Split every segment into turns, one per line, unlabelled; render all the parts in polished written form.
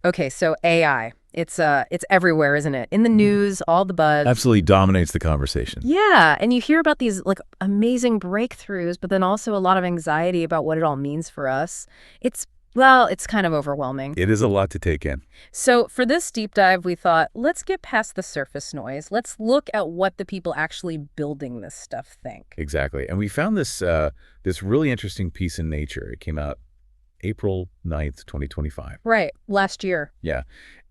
Okay, so AI. It's everywhere, isn't it? In the news, all the buzz.
Absolutely dominates the conversation.
Yeah, and you hear about these like amazing breakthroughs, but then also a lot of anxiety about what it all means for us. It's kind of overwhelming.
It is a lot to take in.
So for this deep dive, we thought, let's get past the surface noise. Let's look at what the people actually building this stuff think.
Exactly. And we found this really interesting piece in Nature. It came out April 9th, 2025.
Right, last year.
Yeah.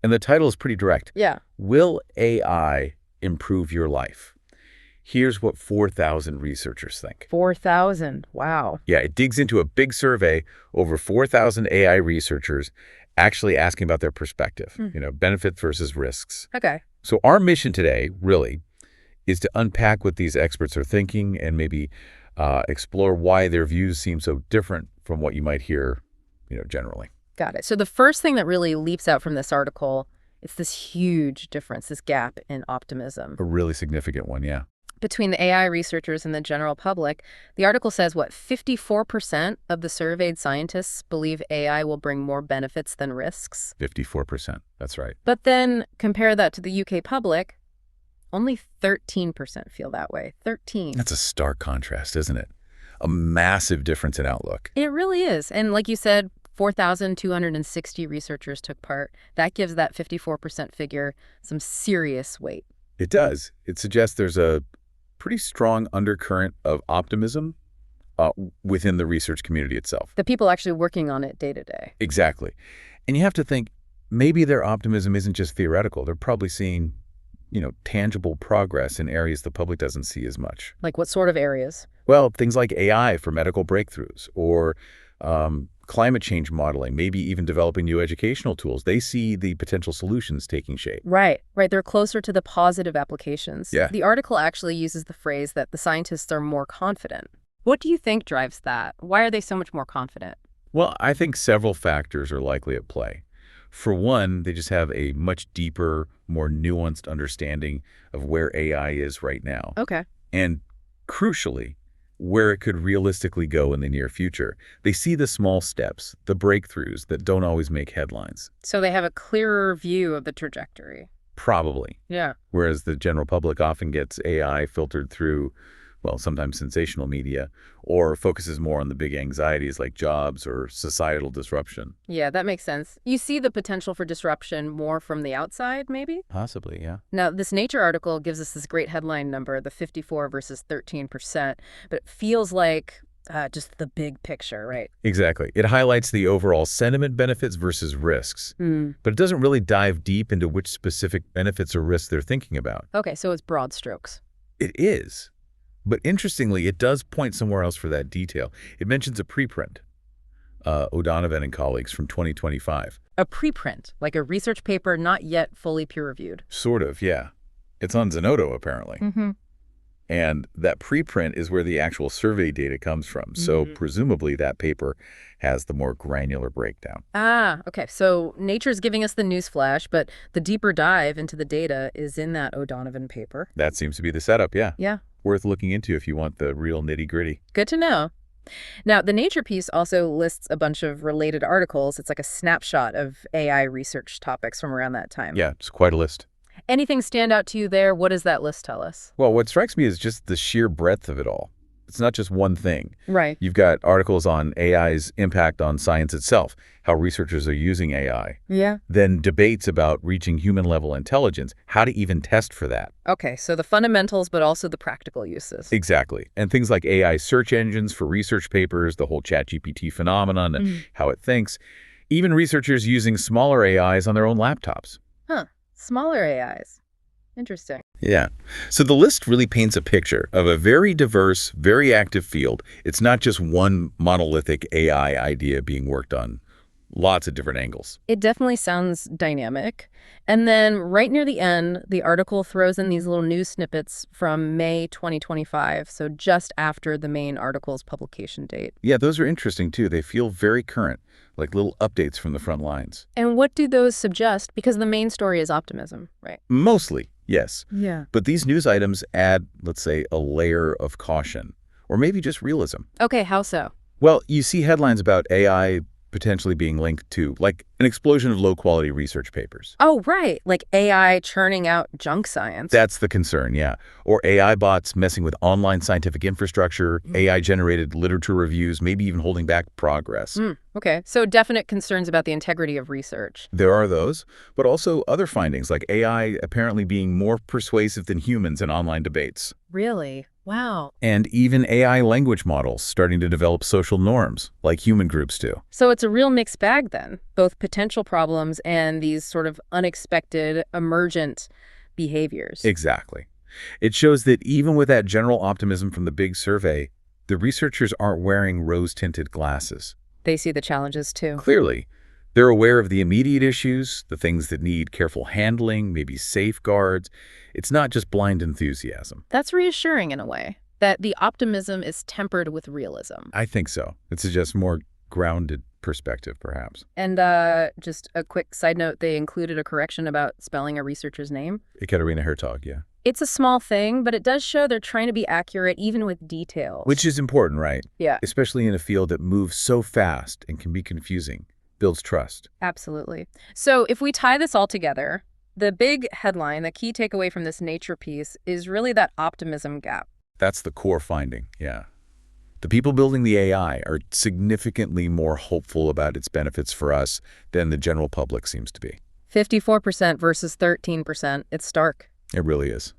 And the title is pretty direct.
Yeah.
Will AI improve your life? Here's what 4,000 researchers think.
4,000. Wow.
Yeah, it digs into a big survey, over 4,000 AI researchers actually asking about their perspective, benefits versus risks.
Okay.
So our mission today, really, is to unpack what these experts are thinking and maybe explore why their views seem so different from what you might hear, generally.
Got it. So the first thing that really leaps out from this article is this huge difference, this gap in optimism.
A really significant one, yeah.
Between the AI researchers and the general public, the article says, 54% of the surveyed scientists believe AI will bring more benefits than risks.
54%, that's right.
But then compare that to the UK public, only 13% feel that way. 13.
That's a stark contrast, isn't it? A massive difference in outlook.
It really is. And like you said, 4,260 researchers took part. That gives that 54% figure some serious weight.
It does. It suggests there's a pretty strong undercurrent of optimism within the research community itself.
The people actually working on it day to day.
Exactly. And you have to think, maybe their optimism isn't just theoretical. They're probably seeing, tangible progress in areas the public doesn't see as much.
Like what sort of areas?
Well, things like AI for medical breakthroughs or climate change modeling, maybe even developing new educational tools. They see the potential solutions taking shape.
Right. They're closer to the positive applications.
Yeah.
The article actually uses the phrase that the scientists are more confident. What do you think drives that? Why are they so much more confident?
Well, I think several factors are likely at play. For one, they just have a much deeper, more nuanced understanding of where AI is right now.
Okay.
And crucially, where it could realistically go in the near future. They see the small steps, the breakthroughs that don't always make headlines.
So they have a clearer view of the trajectory.
Probably.
Yeah.
Whereas the general public often gets AI filtered through, sometimes sensational media, or focuses more on the big anxieties like jobs or societal disruption.
Yeah, that makes sense. You see the potential for disruption more from the outside, maybe?
Possibly, yeah.
Now, this Nature article gives us this great headline number, the 54 versus 13%, but it feels like just the big picture, right?
Exactly. It highlights the overall sentiment benefits versus risks, but it doesn't really dive deep into which specific benefits or risks they're thinking about.
Okay, so it's broad strokes.
It is. But interestingly, it does point somewhere else for that detail. It mentions a preprint, O'Donovan and colleagues from 2025.
A preprint, like a research paper not yet fully peer-reviewed.
Sort of, yeah. It's on Zenodo, apparently.
Mm-hmm.
And that preprint is where the actual survey data comes from. So presumably that paper has the more granular breakdown.
Ah, okay. So Nature's giving us the news flash, but the deeper dive into the data is in that O'Donovan paper.
That seems to be the setup, yeah.
Yeah.
Worth looking into if you want the real nitty-gritty.
Good to know. Now, the Nature piece also lists a bunch of related articles. It's like a snapshot of AI research topics from around that time.
Yeah, it's quite a list.
Anything stand out to you there? What does that list tell us?
Well, what strikes me is just the sheer breadth of it all. It's not just one thing.
Right.
You've got articles on AI's impact on science itself, how researchers are using AI.
Yeah.
Then debates about reaching human-level intelligence, how to even test for that.
Okay, so the fundamentals, but also the practical uses.
Exactly. And things like AI search engines for research papers, the whole ChatGPT phenomenon and how it thinks. Even researchers using smaller AIs on their own laptops.
Huh. Smaller AIs. Interesting.
Yeah. So the list really paints a picture of a very diverse, very active field. It's not just one monolithic AI idea being worked on. Lots of different angles.
It definitely sounds dynamic. And then right near the end, the article throws in these little news snippets from May 2025, so just after the main article's publication date.
Yeah, those are interesting too. They feel very current, like little updates from the front lines.
And what do those suggest? Because the main story is optimism, right?
Mostly, yes.
Yeah.
But these news items add, let's say, a layer of caution, or maybe just realism.
Okay, how so?
Well, you see headlines about AI potentially being linked to, like an explosion of low-quality research papers.
Oh, right. Like AI churning out junk science.
That's the concern, yeah. Or AI bots messing with online scientific infrastructure, AI-generated literature reviews, maybe even holding back progress.
Okay. So definite concerns about the integrity of research.
There are those, but also other findings, like AI apparently being more persuasive than humans in online debates.
Really? Wow.
And even AI language models starting to develop social norms, like human groups do.
So it's a real mixed bag then, both potential problems and these sort of unexpected emergent behaviors.
Exactly. It shows that even with that general optimism from the big survey, the researchers aren't wearing rose-tinted glasses.
They see the challenges too.
Clearly, they're aware of the immediate issues, the things that need careful handling, maybe safeguards. It's not just blind enthusiasm.
That's reassuring in a way, that the optimism is tempered with realism.
I think so. It suggests more grounded perspective, perhaps.
And just a quick side note, they included a correction about spelling a researcher's name.
Ekaterina Hertog, yeah.
It's a small thing, but it does show they're trying to be accurate even with details.
Which is important, right?
Yeah.
Especially in a field that moves so fast and can be confusing. Builds trust.
Absolutely. So if we tie this all together, the big headline, the key takeaway from this Nature piece is really that optimism gap.
That's the core finding, yeah. The people building the AI are significantly more hopeful about its benefits for us than the general public seems to be.
54% versus 13%. It's stark.
It really is.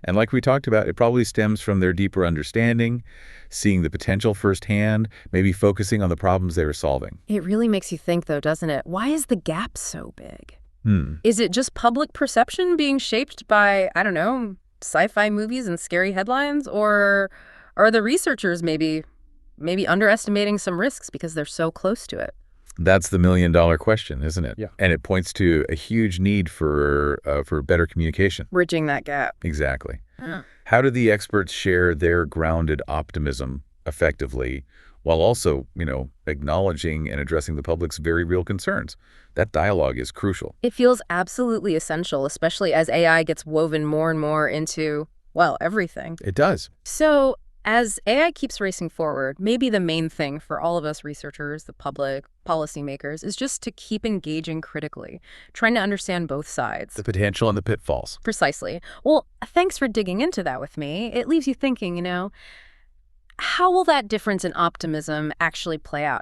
And like we talked about, it probably stems from their deeper understanding, seeing the potential firsthand, maybe focusing on the problems they were solving.
It really makes you think, though, doesn't it? Why is the gap so big?
Hmm.
Is it just public perception being shaped by, I don't know, sci-fi movies and scary headlines? Or are the researchers maybe underestimating some risks because they're so close to it?
That's the million-dollar question, isn't it?
Yeah.
And it points to a huge need for better communication.
Bridging that gap.
Exactly.
Huh.
How do the experts share their grounded optimism effectively while also, acknowledging and addressing the public's very real concerns? That dialogue is crucial.
It feels absolutely essential, especially as AI gets woven more and more into, well, everything.
It does.
So as AI keeps racing forward, maybe the main thing for all of us researchers, the public, policymakers, is just to keep engaging critically, trying to understand both sides.
The potential and the pitfalls.
Precisely. Well, thanks for digging into that with me. It leaves you thinking, how will that difference in optimism actually play out?